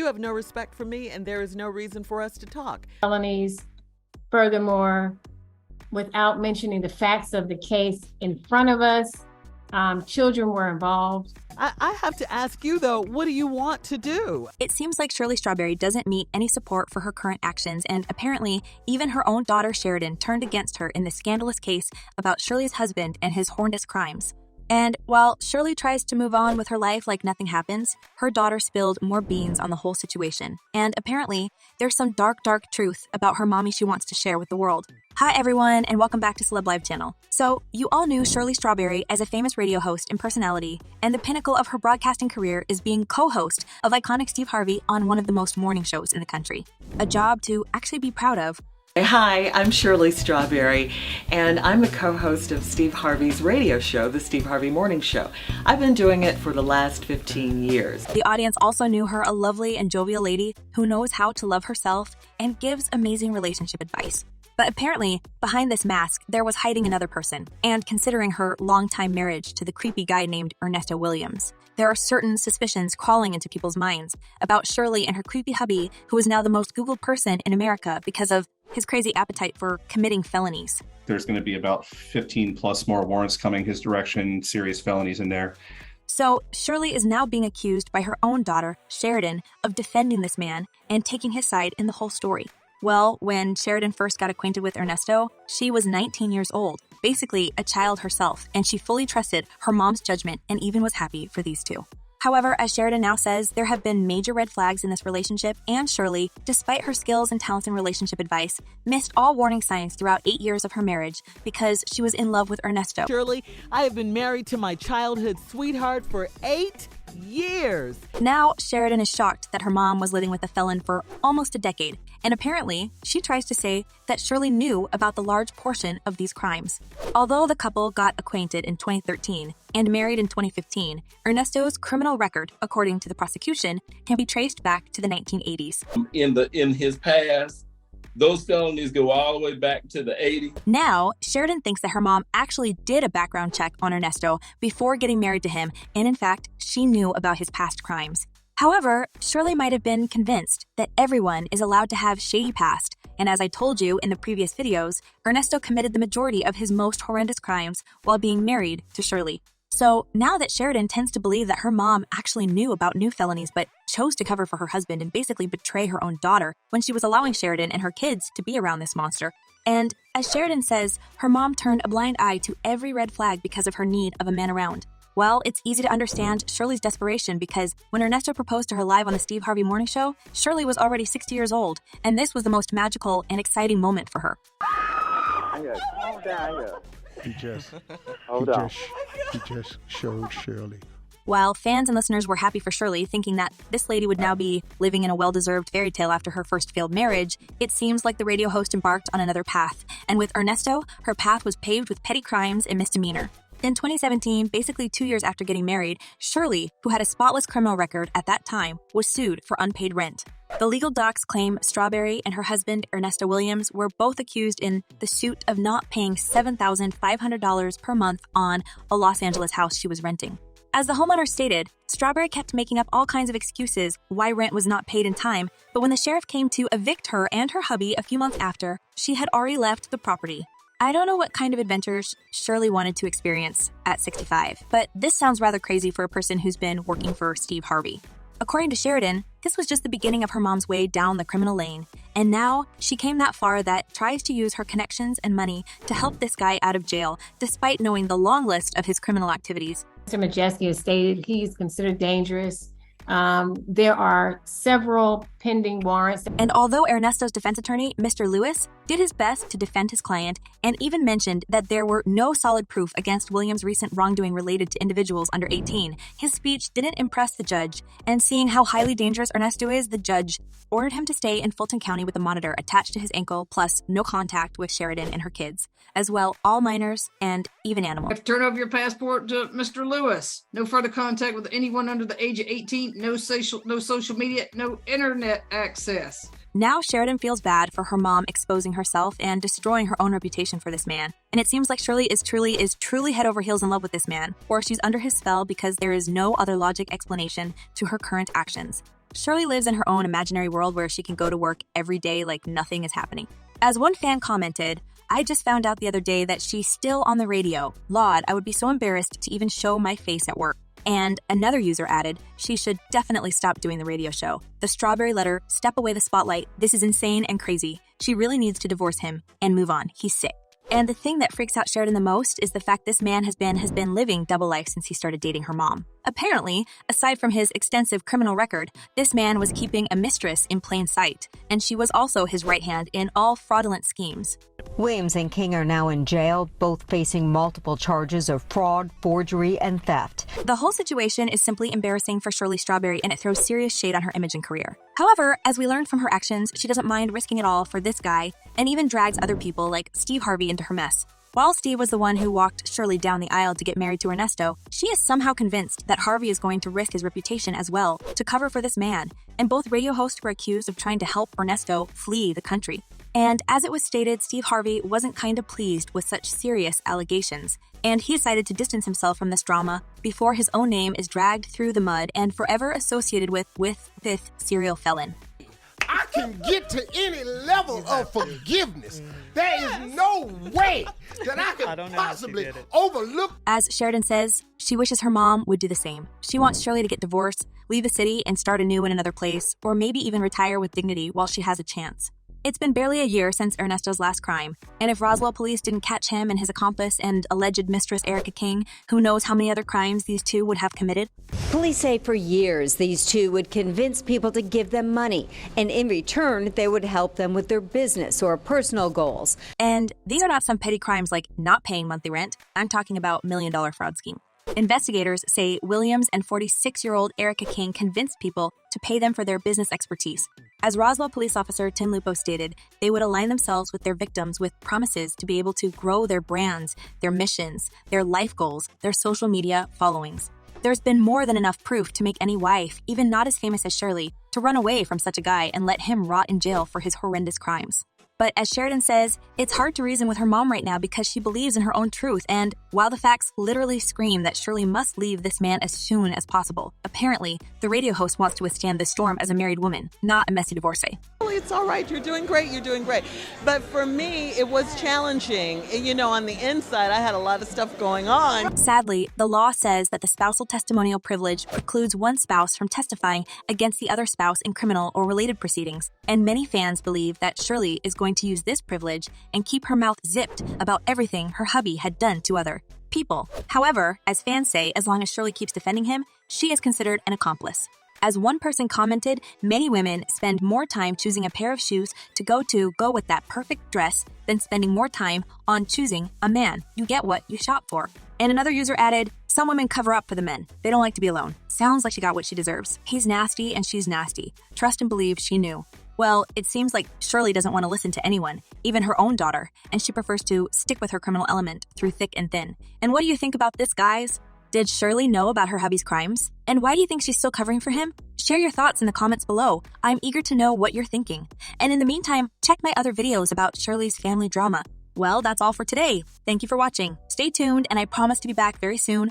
have no respect for me, and there is no reason for us to talk. Felonies. Furthermore, without mentioning the facts of the case in front of us, children were involved. I have to ask you, though, what do you want to do? It seems like Shirley Strawberry doesn't meet any support for her current actions, and apparently, even her own daughter Sheridan turned against her in the scandalous case about Shirley's husband and his horrendous crimes. And while Shirley tries to move on with her life like nothing happens, her daughter spilled more beans on the whole situation. And apparently, there's some dark truth about her mommy she wants to share with the world. Hi everyone, and welcome back to Celeb Live Channel. So, you all knew Shirley Strawberry as a famous radio host and personality, and the pinnacle of her broadcasting career is being co-host of iconic Steve Harvey on one of the most morning shows in the country. A job to actually be proud of. Hi, I'm Shirley Strawberry, and I'm the co-host of Steve Harvey's radio show, The Steve Harvey Morning Show. I've been doing it for the last 15 years. The audience also knew her a lovely and jovial lady who knows how to love herself and gives amazing relationship advice. But apparently, behind this mask, there was hiding another person, and considering her longtime marriage to the creepy guy named Ernesto Williams, there are certain suspicions crawling into people's minds about Shirley and her creepy hubby, who is now the most Googled person in America because of his crazy appetite for committing felonies. There's going to be about 15 plus more warrants coming his direction, serious felonies in there. So Shirley is now being accused by her own daughter, Sheridan, of defending this man and taking his side in the whole story. Well, when Sheridan first got acquainted with Ernesto, she was 19 years old, basically a child herself, and she fully trusted her mom's judgment and even was happy for these two. However, as Sheridan now says, there have been major red flags in this relationship, and Shirley, despite her skills and talents in relationship advice, missed all warning signs throughout 8 years of her marriage because she was in love with Ernesto. Shirley, I have been married to my childhood sweetheart for 8 years. Now, Sheridan is shocked that her mom was living with a felon for almost a decade, and apparently, she tries to say that Shirley knew about the large portion of these crimes. Although the couple got acquainted in 2013 and married in 2015, Ernesto's criminal record, according to the prosecution, can be traced back to the 1980s. In his past, those felonies go all the way back to the 80s. Now, Sheridan thinks that her mom actually did a background check on Ernesto before getting married to him, and in fact, she knew about his past crimes. However, Shirley might have been convinced that everyone is allowed to have shady past, and as I told you in the previous videos, Ernesto committed the majority of his most horrendous crimes while being married to Shirley. So now that Sheridan tends to believe that her mom actually knew about new felonies but chose to cover for her husband and basically betray her own daughter when she was allowing Sheridan and her kids to be around this monster. And as Sheridan says, her mom turned a blind eye to every red flag because of her need of a man around. Well, it's easy to understand Shirley's desperation because when Ernesto proposed to her live on the Steve Harvey Morning Show, Shirley was already 60 years old, and this was the most magical and exciting moment for her. He just showed Shirley. While fans and listeners were happy for Shirley, thinking that this lady would now be living in a well-deserved fairy tale after her first failed marriage, it seems like the radio host embarked on another path. And with Ernesto, her path was paved with petty crimes and misdemeanor. In 2017, basically 2 years after getting married, Shirley, who had a spotless criminal record at that time, was sued for unpaid rent. The legal docs claim Strawberry and her husband, Ernesto Williams, were both accused in the suit of not paying $7,500 per month on a Los Angeles house she was renting. As the homeowner stated, Strawberry kept making up all kinds of excuses why rent was not paid in time, but when the sheriff came to evict her and her hubby a few months after, she had already left the property. I don't know what kind of adventures Shirley wanted to experience at 65, but this sounds rather crazy for a person who's been working for Steve Harvey. According to Sheridan, this was just the beginning of her mom's way down the criminal lane, and now she came that far that tries to use her connections and money to help this guy out of jail, despite knowing the long list of his criminal activities. Mr. Majeski has stated he's considered dangerous. There are several pending warrants. And although Ernesto's defense attorney, Mr. Lewis, did his best to defend his client and even mentioned that there were no solid proof against Williams' recent wrongdoing related to individuals under 18, his speech didn't impress the judge, and seeing how highly dangerous Ernesto is, the judge ordered him to stay in Fulton County with a monitor attached to his ankle, plus no contact with Sheridan and her kids, as well all minors and even animals. You have to turn over your passport to Mr. Lewis. No further contact with anyone under the age of 18, no social media, no internet access. Now Sheridan feels bad for her mom exposing herself and destroying her own reputation for this man. And it seems like Shirley is truly head over heels in love with this man, or she's under his spell because there is no other logic explanation to her current actions. Shirley lives in her own imaginary world where she can go to work every day like nothing is happening. As one fan commented, "I just found out the other day that she's still on the radio. Lord, I would be so embarrassed to even show my face at work." And another user added, "She should definitely stop doing the radio show. The Strawberry letter, step away the spotlight. This is insane and crazy. She really needs to divorce him and move on. He's sick." And the thing that freaks out Sheridan the most is the fact this man has been living double life since he started dating her mom. Apparently, aside from his extensive criminal record, this man was keeping a mistress in plain sight, and she was also his right hand in all fraudulent schemes. Williams and King are now in jail, both facing multiple charges of fraud, forgery, and theft. The whole situation is simply embarrassing for Shirley Strawberry, and it throws serious shade on her image and career. However, as we learned from her actions, she doesn't mind risking it all for this guy, and even drags other people like Steve Harvey into her mess. While Steve was the one who walked Shirley down the aisle to get married to Ernesto, she is somehow convinced that Harvey is going to risk his reputation as well to cover for this man, and both radio hosts were accused of trying to help Ernesto flee the country. And as it was stated, Steve Harvey wasn't kind of pleased with such serious allegations, and he decided to distance himself from this drama before his own name is dragged through the mud and forever associated with this serial felon. I can get to any level of forgiveness. There is no way that I can possibly overlook. As Sheridan says, she wishes her mom would do the same. She wants Shirley to get divorced, leave the city, and start anew in another place, or maybe even retire with dignity while she has a chance. It's been barely a year since Ernesto's last crime, and if Roswell police didn't catch him and his accomplice and alleged mistress Erica King, who knows how many other crimes these two would have committed? Police say for years these two would convince people to give them money, and in return they would help them with their business or personal goals. And these are not some petty crimes like not paying monthly rent. I'm talking about million-dollar fraud scheme. Investigators say Williams and 46-year-old Erica King convinced people to pay them for their business expertise. As Roswell police officer Tim Lupo stated, they would align themselves with their victims with promises to be able to grow their brands, their missions, their life goals, their social media followings. There's been more than enough proof to make any wife, even not as famous as Shirley, to run away from such a guy and let him rot in jail for his horrendous crimes. But as Sheridan says, it's hard to reason with her mom right now because she believes in her own truth, and while the facts literally scream that Shirley must leave this man as soon as possible, apparently, the radio host wants to withstand the storm as a married woman, not a messy divorcee. It's all right. You're doing great. You're doing great. But for me, it was challenging. You know, on the inside, I had a lot of stuff going on. Sadly, the law says that the spousal testimonial privilege precludes one spouse from testifying against the other spouse in criminal or related proceedings. And many fans believe that Shirley is going to use this privilege and keep her mouth zipped about everything her hubby had done to other people. However, as fans say, as long as Shirley keeps defending him, she is considered an accomplice. As one person commented, many women spend more time choosing a pair of shoes to go with that perfect dress than spending more time on choosing a man. You get what you shop for. And another user added, some women cover up for the men. They don't like to be alone. Sounds like she got what she deserves. He's nasty and she's nasty. Trust and believe she knew. Well, it seems like Shirley doesn't want to listen to anyone, even her own daughter, and she prefers to stick with her criminal element through thick and thin. And what do you think about this, guys? Did Shirley know about her hubby's crimes? And why do you think she's still covering for him? Share your thoughts in the comments below. I'm eager to know what you're thinking. And in the meantime, check my other videos about Shirley's family drama. Well, that's all for today. Thank you for watching. Stay tuned, and I promise to be back very soon